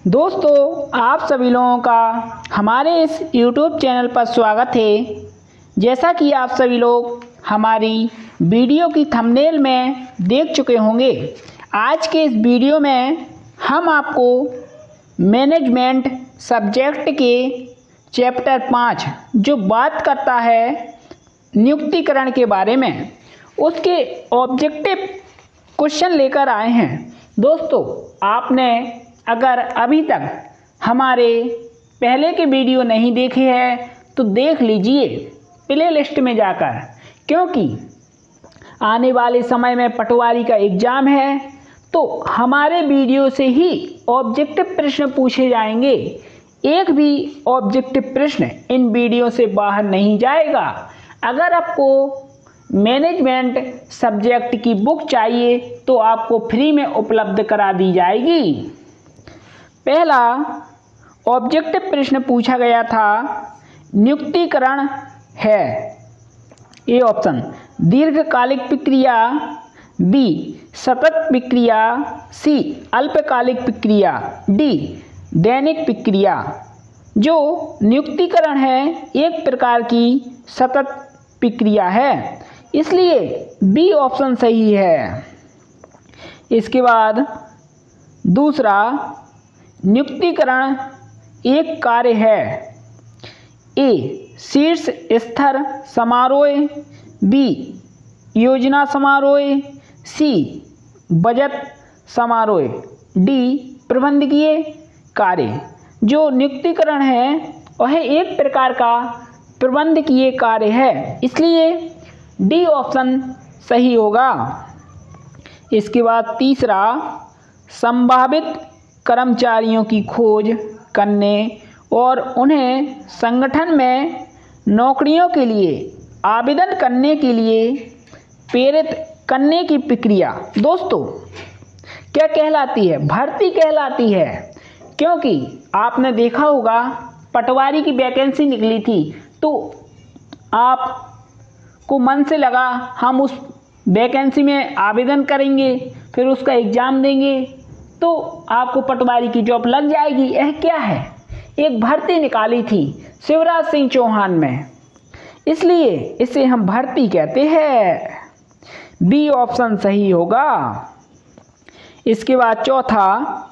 दोस्तों, आप सभी लोगों का हमारे इस YouTube चैनल पर स्वागत है। जैसा कि आप सभी लोग हमारी वीडियो की थंबनेल में देख चुके होंगे, आज के इस वीडियो में हम आपको मैनेजमेंट सब्जेक्ट के चैप्टर 5 जो बात करता है नियुक्तिकरण के बारे में, उसके ऑब्जेक्टिव क्वेश्चन लेकर आए हैं। दोस्तों, आपने अगर अभी तक हमारे पहले के वीडियो नहीं देखे हैं तो देख लीजिए प्ले लिस्ट में जाकर, क्योंकि आने वाले समय में पटवारी का एग्ज़ाम है तो हमारे वीडियो से ही ऑब्जेक्टिव प्रश्न पूछे जाएंगे। एक भी ऑब्जेक्टिव प्रश्न इन वीडियो से बाहर नहीं जाएगा। अगर आपको मैनेजमेंट सब्जेक्ट की बुक चाहिए तो आपको फ्री में उपलब्ध करा दी जाएगी। पहला ऑब्जेक्टिव प्रश्न पूछा गया था, नियुक्तिकरण है ए ऑप्शन दीर्घकालिक प्रक्रिया, बी सतत प्रक्रिया, सी अल्पकालिक प्रक्रिया, डी दैनिक प्रक्रिया। जो नियुक्तिकरण है एक प्रकार की सतत प्रक्रिया है, इसलिए बी ऑप्शन सही है। इसके बाद दूसरा, नियुक्तिकरण एक कार्य है, ए शीर्ष स्तर समारोह, बी योजना समारोह, सी बजट समारोह, डी प्रबंधकीय कार्य। जो नियुक्तिकरण है वह एक प्रकार का प्रबंधकीय कार्य है, इसलिए डी ऑप्शन सही होगा। इसके बाद तीसरा, संभावित कर्मचारियों की खोज करने और उन्हें संगठन में नौकरियों के लिए आवेदन करने के लिए प्रेरित करने की प्रक्रिया दोस्तों क्या कहलाती है? भर्ती कहलाती है। क्योंकि आपने देखा होगा पटवारी की वैकेंसी निकली थी तो आपको मन से लगा हम उस वैकेंसी में आवेदन करेंगे, फिर उसका एग्ज़ाम देंगे तो आपको पटवारी की जॉब लग जाएगी। यह क्या है? एक भर्ती निकाली थी शिवराज सिंह चौहान में, इसलिए इसे हम भर्ती कहते हैं। बी ऑप्शन सही होगा। इसके बाद चौथा,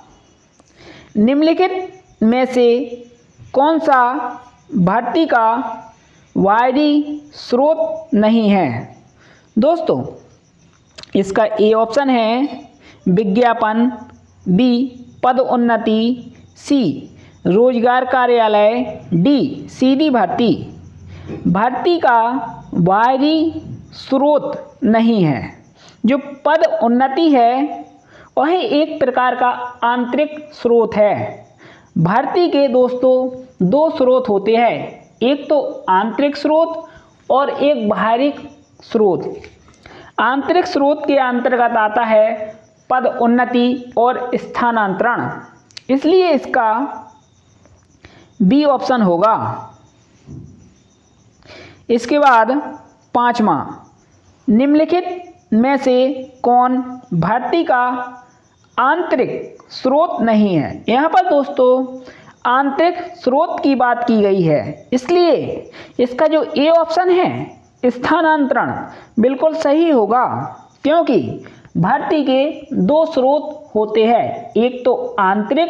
निम्नलिखित में से कौन सा भर्ती का वायदी स्रोत नहीं है? दोस्तों, इसका ए ऑप्शन है विज्ञापन, बी पद उन्नति, सी रोजगार कार्यालय, डी सीधी भर्ती। भर्ती का बाहरी स्रोत नहीं है। जो पद उन्नति है वह एक प्रकार का आंतरिक स्रोत है। भर्ती के दोस्तों दो स्रोत होते हैं, एक तो आंतरिक स्रोत और एक बाहरी स्रोत। आंतरिक स्रोत के अंतर्गत आता है पद उन्नति और स्थानांतरण, इसलिए इसका बी ऑप्शन होगा। इसके बाद पांचवा, निम्नलिखित में से कौन भर्ती का आंतरिक स्रोत नहीं है? यहाँ पर दोस्तों आंतरिक स्रोत की बात की गई है, इसलिए इसका जो ए ऑप्शन है स्थानांतरण बिल्कुल सही होगा। क्योंकि भर्ती के दो स्रोत होते हैं, एक तो आंतरिक,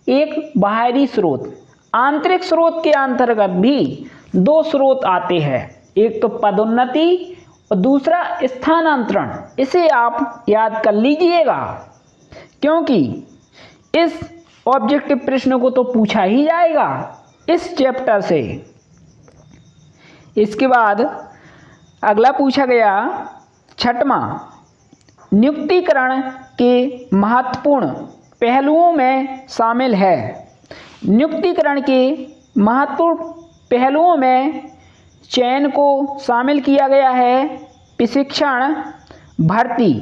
एक बाहरी स्रोत। आंतरिक स्रोत के अंतर्गत भी दो स्रोत आते हैं, एक तो पदोन्नति और दूसरा स्थानांतरण। इसे आप याद कर लीजिएगा, क्योंकि इस ऑब्जेक्टिव प्रश्न को तो पूछा ही जाएगा इस चैप्टर से। इसके बाद अगला पूछा गया छठवां, नियुक्तिकरण के महत्वपूर्ण पहलुओं में शामिल है। नियुक्तिकरण के महत्वपूर्ण पहलुओं में चयन को शामिल किया गया है, प्रशिक्षण, भर्ती,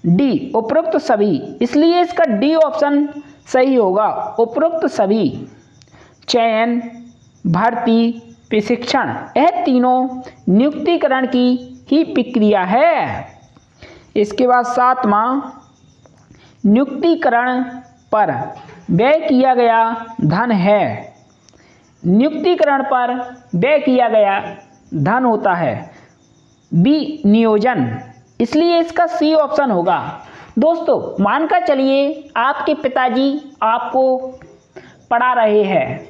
डी उपरोक्त सभी। इसलिए इसका डी ऑप्शन सही होगा। उपरोक्त सभी, चयन, भर्ती, प्रशिक्षण, यह तीनों नियुक्तिकरण की ही प्रक्रिया है। इसके बाद सातवां, नियुक्तिकरण पर व्यय किया गया धन है। नियुक्तिकरण पर व्यय किया गया धन होता है विनियोजन, इसलिए इसका सी ऑप्शन होगा। दोस्तों मानकर चलिए आपके पिताजी आपको पढ़ा रहे हैं,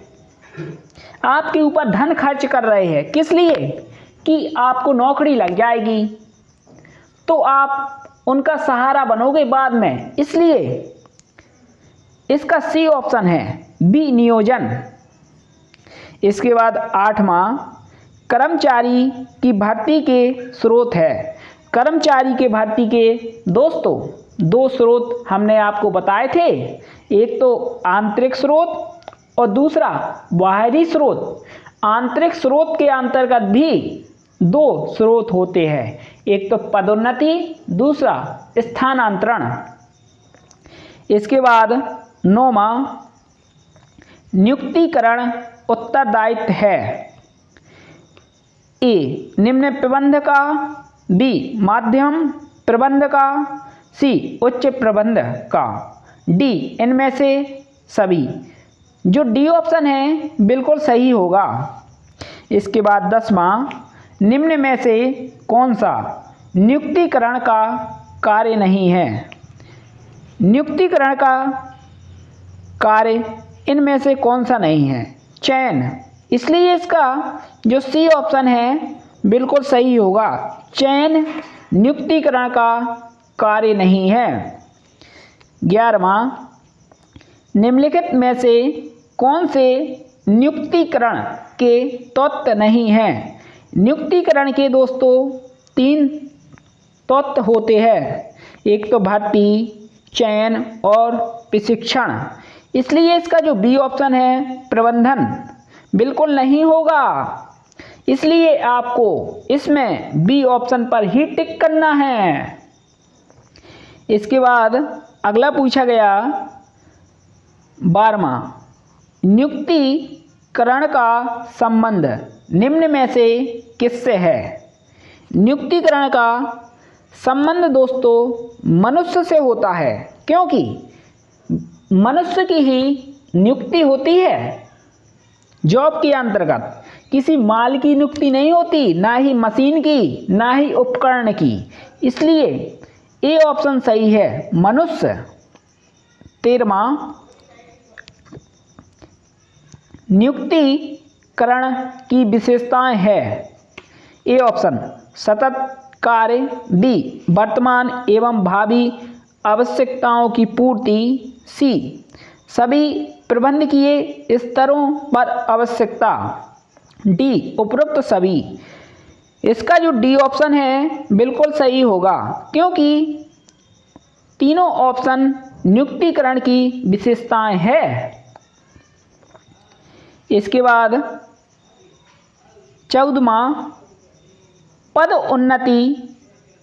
आपके ऊपर धन खर्च कर रहे हैं, किस लिए कि आपको नौकरी लग जाएगी तो आप उनका सहारा बनोगे बाद में, इसलिए इसका सी ऑप्शन है विनियोजन। इसके बाद 8वां कर्मचारी की भर्ती के स्रोत है। कर्मचारी के भर्ती के दोस्तों 2 स्रोत हमने आपको बताए थे, एक तो आंतरिक स्रोत और दूसरा बाहरी स्रोत। आंतरिक स्रोत के अंतर्गत भी 2 स्रोत होते हैं, एक तो पदोन्नति, दूसरा स्थानांतरण। इसके बाद 9वां नियुक्तिकरण उत्तरदायित्व है। ए निम्न प्रबंध का, बी माध्यम प्रबंध का, सी उच्च प्रबंध का, डी इनमें से सभी। जो डी ऑप्शन है बिल्कुल सही होगा। इसके बाद 10वां निम्न में से कौन सा नियुक्तिकरण का कार्य नहीं है। नियुक्तिकरण का कार्य इनमें से कौन सा नहीं है, चयन, इसलिए इसका जो सी ऑप्शन है बिल्कुल सही होगा। चयन नियुक्तिकरण का कार्य नहीं है। 11वां निम्नलिखित में से कौन से नियुक्तिकरण के तत्व नहीं हैं। नियुक्तिकरण के दोस्तों 3 तत्व होते हैं, एक तो भर्ती, चयन और प्रशिक्षण, इसलिए इसका जो बी ऑप्शन है प्रबंधन बिल्कुल नहीं होगा, इसलिए आपको इसमें बी ऑप्शन पर ही टिक करना है। इसके बाद अगला पूछा गया 12वां नियुक्तिकरण का संबंध निम्न में से किससे है। नियुक्तिकरण का संबंध दोस्तों मनुष्य से होता है, क्योंकि मनुष्य की ही नियुक्ति होती है जॉब के अंतर्गत, किसी माल की नियुक्ति नहीं होती, ना ही मशीन की, ना ही उपकरण की, इसलिए ए ऑप्शन सही है मनुष्य। 13वां नियुक्तिकरण की विशेषताएं है। ए ऑप्शन सतत कार्य, बी वर्तमान एवं भावी आवश्यकताओं की पूर्ति, सी सभी प्रबंधकीय स्तरों पर आवश्यकता, डी उपरोक्त सभी। इसका जो डी ऑप्शन है बिल्कुल सही होगा, क्योंकि तीनों ऑप्शन नियुक्तिकरण की विशेषताएं है। इसके बाद 14वां पद उन्नति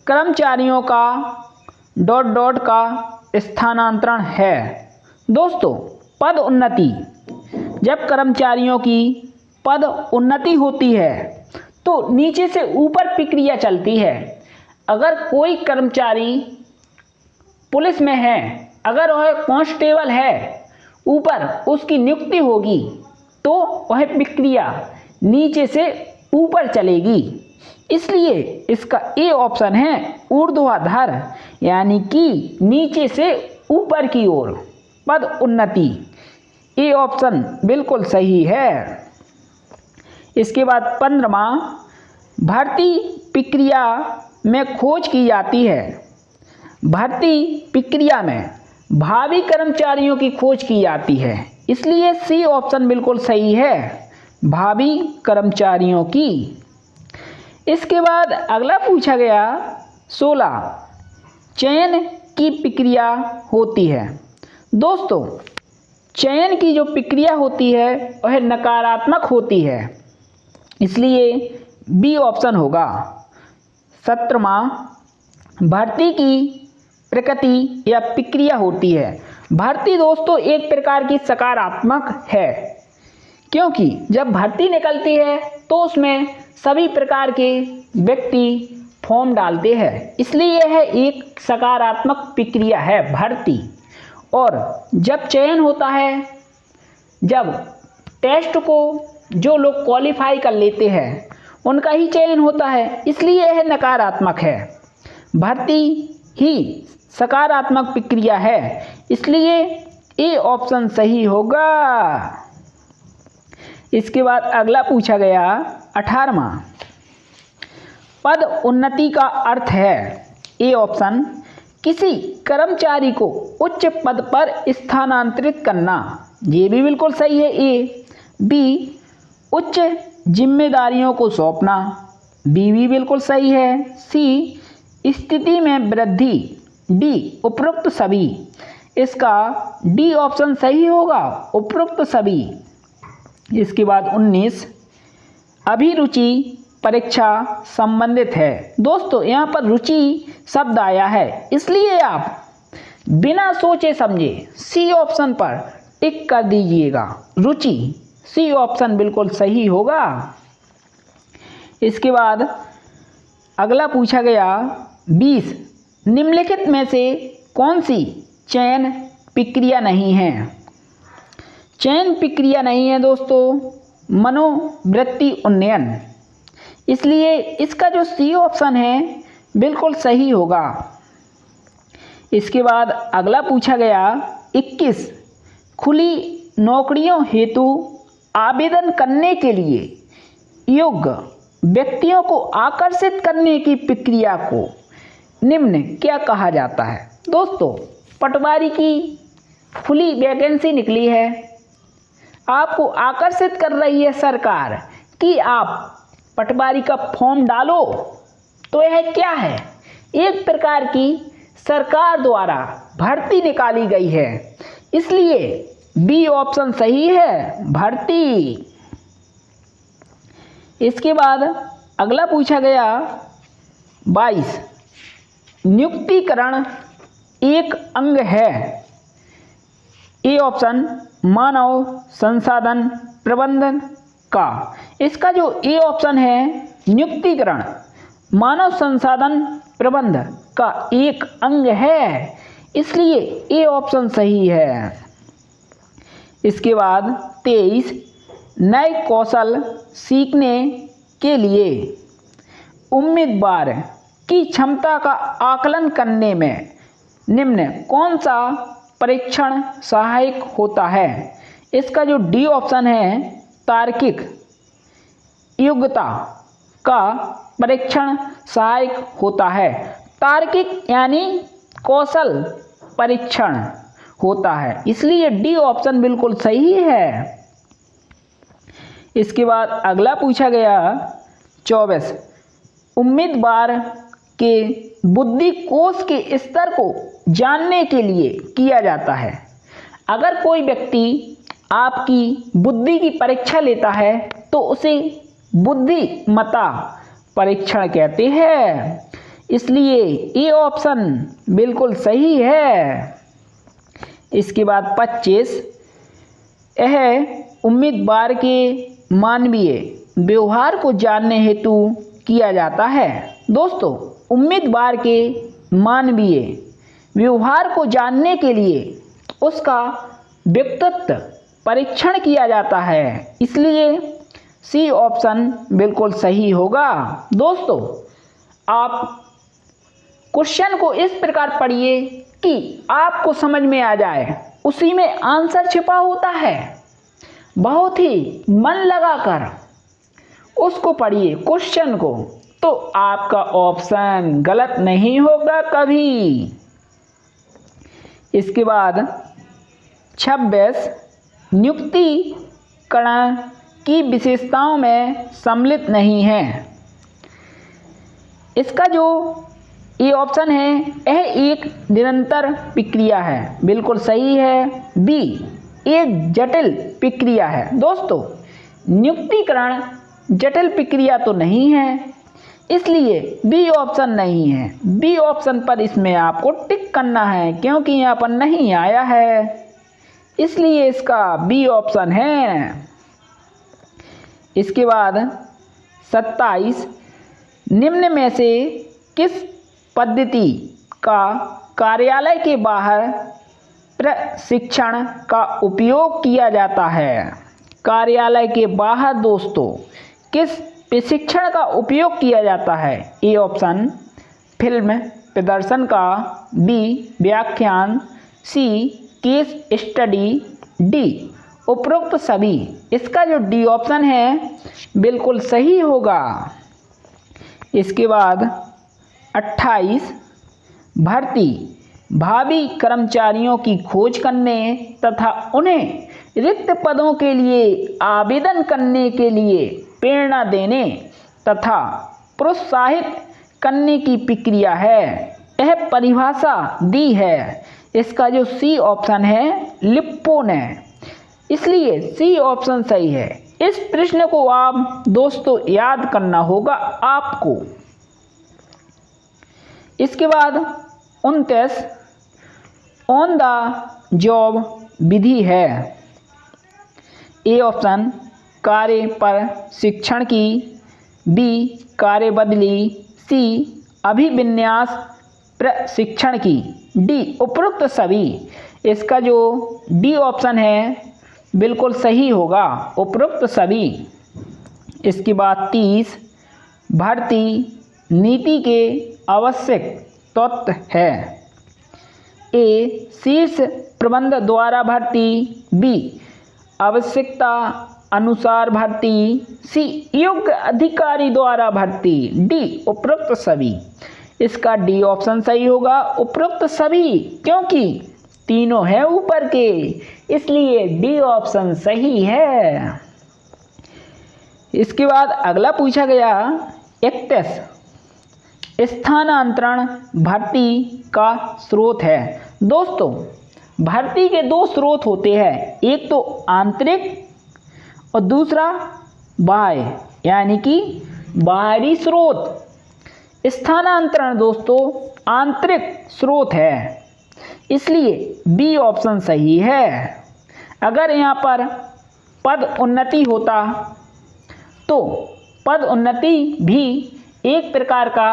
कर्मचारियों का ... का स्थानांतरण है। दोस्तों पद उन्नति, जब कर्मचारियों की पद उन्नति होती है तो नीचे से ऊपर प्रक्रिया चलती है। अगर कोई कर्मचारी पुलिस में है, अगर वह कांस्टेबल है, ऊपर उसकी नियुक्ति होगी तो वह प्रक्रिया नीचे से ऊपर चलेगी, इसलिए इसका ए ऑप्शन है ऊर्ध्वाधर, यानी कि नीचे से ऊपर की ओर पद उन्नति। ए ऑप्शन बिल्कुल सही है। इसके बाद 15वां भर्ती प्रक्रिया में खोज की जाती है। भर्ती प्रक्रिया में भावी कर्मचारियों की खोज की जाती है, इसलिए सी ऑप्शन बिल्कुल सही है, भावी कर्मचारियों की। इसके बाद अगला पूछा गया 16 चयन की प्रक्रिया होती है। दोस्तों चयन की जो प्रक्रिया होती है वह नकारात्मक होती है, इसलिए बी ऑप्शन होगा। 17वां भर्ती की प्रकृति या प्रक्रिया होती है। भर्ती दोस्तों एक प्रकार की सकारात्मक है, क्योंकि जब भर्ती निकलती है तो उसमें सभी प्रकार के व्यक्ति फॉर्म डालते हैं, इसलिए यह एक सकारात्मक प्रक्रिया है भर्ती। और जब चयन होता है, जब टेस्ट को जो लोग क्वालिफाई कर लेते हैं उनका ही चयन होता है, इसलिए यह नकारात्मक है। भर्ती ही सकारात्मक प्रक्रिया है, इसलिए ए ऑप्शन सही होगा। इसके बाद अगला पूछा गया 18वां, पद उन्नति का अर्थ है। ए ऑप्शन किसी कर्मचारी को उच्च पद पर स्थानांतरित करना, ये भी बिल्कुल सही है ए। बी उच्च जिम्मेदारियों को सौंपना, बी भी बिल्कुल सही है। सी स्थिति में वृद्धि, डी उपरोक्त सभी, इसका डी ऑप्शन सही होगा, उपरोक्त सभी। इसके बाद 19 अभिरुचि परीक्षा संबंधित है। दोस्तों यहाँ पर रुचि शब्द आया है, इसलिए आप बिना सोचे समझे सी ऑप्शन पर टिक कर दीजिएगा, रुचि, सी ऑप्शन बिल्कुल सही होगा। इसके बाद अगला पूछा गया 20 निम्नलिखित में से कौन सी चयन प्रक्रिया नहीं है। चयन प्रक्रिया नहीं है दोस्तों मनोवृत्ति उन्नयन, इसलिए इसका जो सी ऑप्शन है बिल्कुल सही होगा। इसके बाद अगला पूछा गया 21 खुली नौकरियों हेतु आवेदन करने के लिए योग्य व्यक्तियों को आकर्षित करने की प्रक्रिया को निम्न क्या कहा जाता है। दोस्तों पटवारी की खुली वैकेंसी निकली है, आपको आकर्षित कर रही है सरकार कि आप पटवारी का फॉर्म डालो, तो यह क्या है, एक प्रकार की सरकार द्वारा भर्ती निकाली गई है, इसलिए बी ऑप्शन सही है, भर्ती। इसके बाद अगला पूछा गया 22 नियुक्तिकरण एक अंग है। ए ऑप्शन मानव संसाधन प्रबंधन का, इसका जो ए ऑप्शन है नियुक्तिकरण मानव संसाधन प्रबंध का एक अंग है, इसलिए ए ऑप्शन सही है। इसके बाद 23 नए कौशल सीखने के लिए उम्मीदवार की क्षमता का आकलन करने में निम्न कौन सा परीक्षण सहायक होता है। इसका जो डी ऑप्शन है तार्किक योग्यता का परीक्षण सहायक होता है। तार्किक यानी कौशल परीक्षण होता है, इसलिए डी ऑप्शन बिल्कुल सही है। इसके बाद अगला पूछा गया 24 उम्मीदवार के बुद्धि कोश के स्तर को जानने के लिए किया जाता है। अगर कोई व्यक्ति आपकी बुद्धि की परीक्षा लेता है तो उसे बुद्धिमत्ता परीक्षण कहते हैं, इसलिए ये ऑप्शन बिल्कुल सही है। इसके बाद 25 यह उम्मीदवार के मानवीय व्यवहार को जानने हेतु किया जाता है। दोस्तों उम्मीदवार के मानवीय व्यवहार को जानने के लिए उसका व्यक्तित्व परीक्षण किया जाता है, इसलिए सी ऑप्शन बिल्कुल सही होगा। दोस्तों आप क्वेश्चन को इस प्रकार पढ़िए कि आपको समझ में आ जाए, उसी में आंसर छिपा होता है। बहुत ही मन लगाकर उसको पढ़िए क्वेश्चन को, तो आपका ऑप्शन गलत नहीं होगा कभी। इसके बाद 26 नियुक्तिकरण की विशेषताओं में सम्मिलित नहीं है। इसका जो ये ऑप्शन है यह एक निरंतर प्रक्रिया है, बिल्कुल सही है। बी एक जटिल प्रक्रिया है। दोस्तों नियुक्तिकरण जटिल प्रक्रिया तो नहीं है, इसलिए बी ऑप्शन नहीं है। बी ऑप्शन पर इसमें आपको टिक करना है, क्योंकि यहाँ पर नहीं आया है, इसलिए इसका बी ऑप्शन है। इसके बाद 27 निम्न में से किस पद्धति का कार्यालय के बाहर प्रशिक्षण का उपयोग किया जाता है। कार्यालय के बाहर दोस्तों किस प्रशिक्षण का उपयोग किया जाता है? ए ऑप्शन फिल्म प्रदर्शन का, बी व्याख्यान, सी केस स्टडी, डी उपरोक्त सभी। इसका जो डी ऑप्शन है बिल्कुल सही होगा। इसके बाद 28 भर्ती भावी कर्मचारियों की खोज करने तथा उन्हें रिक्त पदों के लिए आवेदन करने के लिए प्रेरणा देने तथा प्रोत्साहित करने की प्रक्रिया है। यह परिभाषा दी है। इसका जो सी ऑप्शन है लिप्पो ने, इसलिए सी ऑप्शन सही है। इस प्रश्न को आप दोस्तों याद करना होगा आपको। इसके बाद 29 ऑन द जॉब विधि है। ए ऑप्शन कार्य पर शिक्षण की, बी कार्य बदली, सी अभिविन्यास प्रशिक्षण की, डी उपरोक्त सभी। इसका जो डी ऑप्शन है बिल्कुल सही होगा, उपरोक्त सभी। इसके बाद 30 भर्ती नीति के आवश्यक तत्व है। ए शीर्ष प्रबंध द्वारा भर्ती, बी आवश्यकता अनुसार भर्ती, सी योग्य अधिकारी द्वारा भर्ती, डी उपरोक्त सभी। इसका डी ऑप्शन सही होगा, उपरोक्त सभी, क्योंकि तीनों है ऊपर के, इसलिए डी ऑप्शन सही है। इसके बाद अगला पूछा गया 31 स्थानांतरण भर्ती का स्रोत है। दोस्तों भर्ती के दो स्रोत होते हैं, एक तो आंतरिक और दूसरा बाह्य, यानी कि बाहरी स्रोत। स्थानांतरण दोस्तों आंतरिक स्रोत है, इसलिए बी ऑप्शन सही है। अगर यहाँ पर पद उन्नति होता तो पद उन्नति भी एक प्रकार का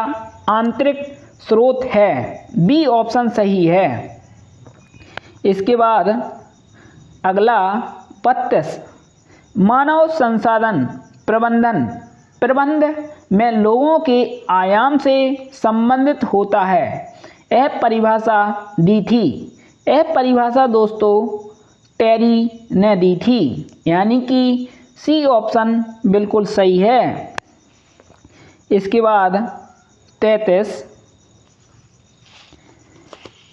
आंतरिक स्रोत है, बी ऑप्शन सही है। इसके बाद अगला 32 मानव संसाधन प्रबंध में लोगों के आयाम से संबंधित होता है। यह परिभाषा दी थी। यह परिभाषा दोस्तों टेरी ने दी थी, यानी कि सी ऑप्शन बिल्कुल सही है। इसके बाद 33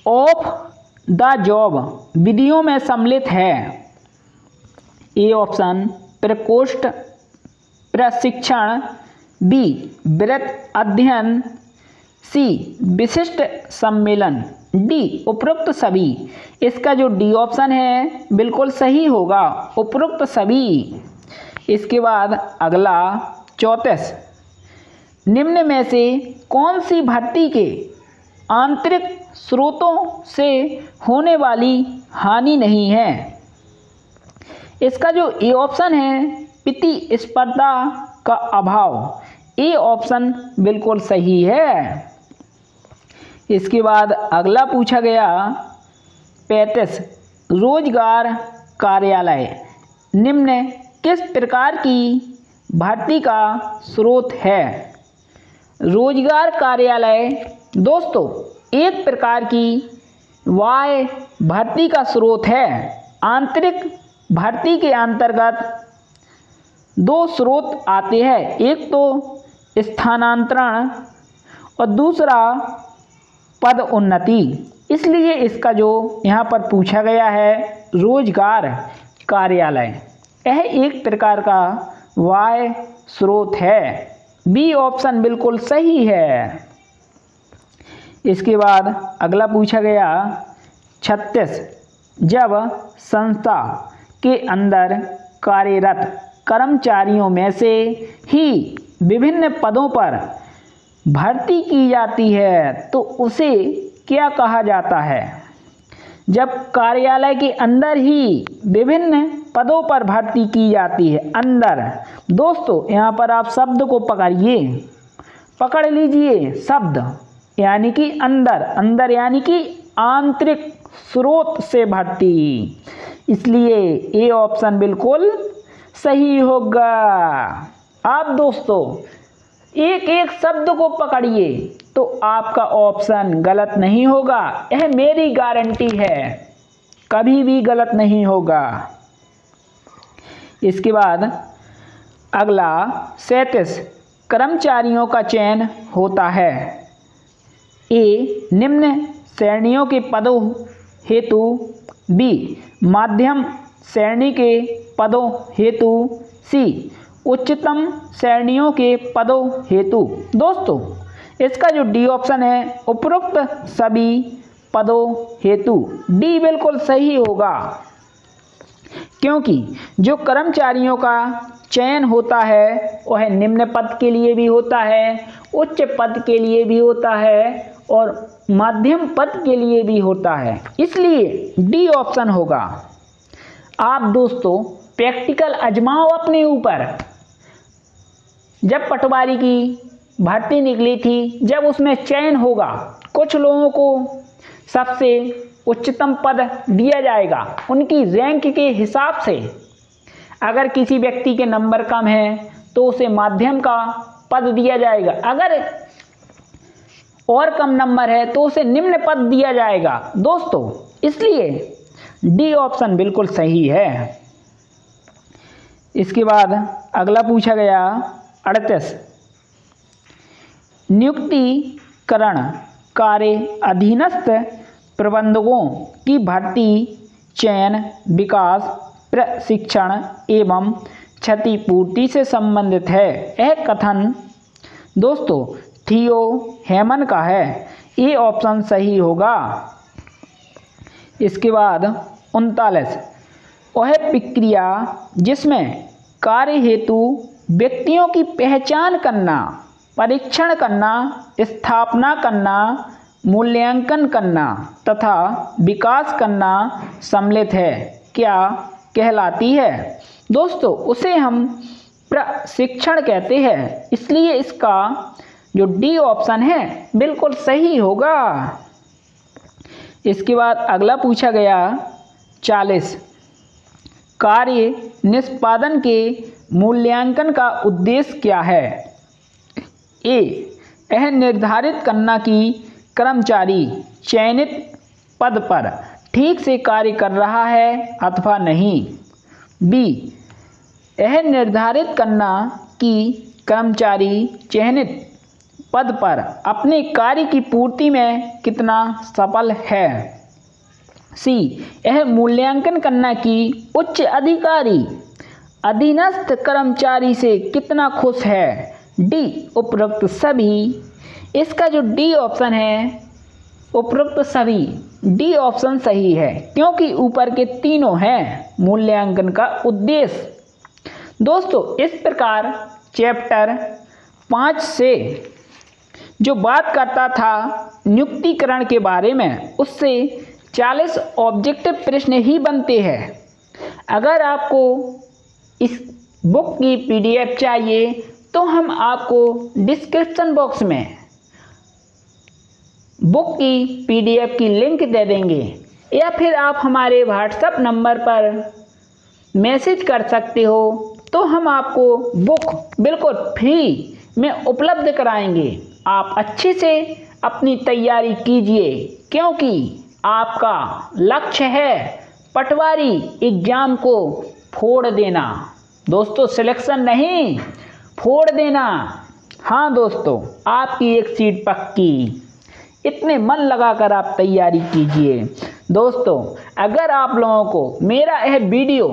ऑफ द जॉब विधियों में सम्मिलित है। ए ऑप्शन प्रकोष्ठ प्रशिक्षण, बी वृत्त अध्ययन, सी विशिष्ट सम्मेलन, डी उपरोक्त सभी। इसका जो डी ऑप्शन है बिल्कुल सही होगा, उपरोक्त सभी। इसके बाद अगला 34 निम्न में से कौन सी भर्ती के आंतरिक स्रोतों से होने वाली हानि नहीं है? इसका जो ए ऑप्शन है प्रतिस्पर्धा का अभाव, ए ऑप्शन बिल्कुल सही है। इसके बाद अगला पूछा गया 35 रोजगार कार्यालय निम्न किस प्रकार की भर्ती का स्रोत है? रोजगार कार्यालय दोस्तों एक प्रकार की वाय भर्ती का स्रोत है। आंतरिक भर्ती के अंतर्गत दो स्रोत आते हैं, एक तो स्थानांतरण और दूसरा पद उन्नति। इसलिए इसका जो यहाँ पर पूछा गया है रोजगार कार्यालय, यह एक प्रकार का वाय स्रोत है, बी ऑप्शन बिल्कुल सही है। इसके बाद अगला पूछा गया 36 जब संस्था के अंदर कार्यरत कर्मचारियों में से ही विभिन्न पदों पर भर्ती की जाती है तो उसे क्या कहा जाता है? जब कार्यालय के अंदर ही विभिन्न पदों पर भर्ती की जाती है, अंदर दोस्तों यहाँ पर आप शब्द को पकड़ लीजिए शब्द, यानी कि अंदर, अंदर यानी कि आंतरिक स्रोत से भर्ती। इसलिए ए ऑप्शन बिल्कुल सही होगा। आप दोस्तों एक एक शब्द को पकड़िए तो आपका ऑप्शन गलत नहीं होगा, यह मेरी गारंटी है, कभी भी गलत नहीं होगा। इसके बाद अगला 37 कर्मचारियों का चयन होता है। ए निम्न श्रेणियों के पदों हेतु, बी माध्यम श्रेणी के पदों हेतु, सी उच्चतम श्रेणियों के पदों हेतु। दोस्तों इसका जो डी ऑप्शन है उपरोक्त सभी पदों हेतु, डी बिल्कुल सही होगा, क्योंकि जो कर्मचारियों का चयन होता है वह निम्न पद के लिए भी होता है, उच्च पद के लिए भी होता है और मध्यम पद के लिए भी होता है, इसलिए डी ऑप्शन होगा। आप दोस्तों प्रैक्टिकल आजमाओ अपने ऊपर। जब पटवारी की भर्ती निकली थी, जब उसमें चयन होगा, कुछ लोगों को सबसे उच्चतम पद दिया जाएगा उनकी रैंक के हिसाब से। अगर किसी व्यक्ति के नंबर कम है तो उसे माध्यम का पद दिया जाएगा, अगर और कम नंबर है तो उसे निम्न पद दिया जाएगा दोस्तों, इसलिए डी ऑप्शन बिल्कुल सही है। इसके बाद अगला पूछा गया 38 नियुक्तिकरण कार्य अधीनस्थ प्रबंधकों की भर्ती, चयन, विकास, प्रशिक्षण एवं क्षतिपूर्ति से संबंधित है। यह कथन दोस्तों थियो हेमन का है, ये ऑप्शन सही होगा। इसके बाद 39 वह प्रक्रिया जिसमें कार्य हेतु व्यक्तियों की पहचान करना, परीक्षण करना, स्थापना करना, मूल्यांकन करना तथा विकास करना सम्मिलित है, क्या कहलाती है? दोस्तों उसे हम प्रशिक्षण कहते हैं, इसलिए इसका जो डी ऑप्शन है बिल्कुल सही होगा। इसके बाद अगला पूछा गया 40 कार्य निष्पादन के मूल्यांकन का उद्देश्य क्या है? ए यह निर्धारित करना कि कर्मचारी चयनित पद पर ठीक से कार्य कर रहा है अथवा नहीं। बी यह निर्धारित करना कि कर्मचारी चयनित पद पर अपने कार्य की पूर्ति में कितना सफल है। सी यह मूल्यांकन करना कि उच्च अधिकारी अधीनस्थ कर्मचारी से कितना खुश है। डी उपरोक्त सभी। इसका जो डी ऑप्शन है उपरोक्त सभी, डी ऑप्शन सही है, क्योंकि ऊपर के तीनों हैं मूल्यांकन का उद्देश्य। दोस्तों इस प्रकार चैप्टर 5 से जो बात करता था नियुक्तिकरण के बारे में, उससे 40 ऑब्जेक्टिव प्रश्न ही बनते हैं। अगर आपको इस बुक की पीडीएफ चाहिए तो हम आपको डिस्क्रिप्शन बॉक्स में बुक की पीडीएफ की लिंक दे देंगे, या फिर आप हमारे व्हाट्सएप नंबर पर मैसेज कर सकते हो, तो हम आपको बुक बिल्कुल फ्री में उपलब्ध कराएंगे। आप अच्छे से अपनी तैयारी कीजिए, क्योंकि आपका लक्ष्य है पटवारी एग्जाम को फोड़ देना। दोस्तों सिलेक्शन नहीं, फोड़ देना। हाँ दोस्तों आपकी एक सीट पक्की, इतने मन लगाकर आप तैयारी कीजिए। दोस्तों अगर आप लोगों को मेरा यह वीडियो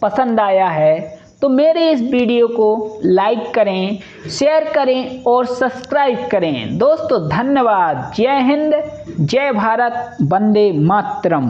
पसंद आया है तो मेरे इस वीडियो को लाइक करें, शेयर करें और सब्सक्राइब करें। दोस्तों धन्यवाद। जय हिंद, जय भारत, वंदे मातरम।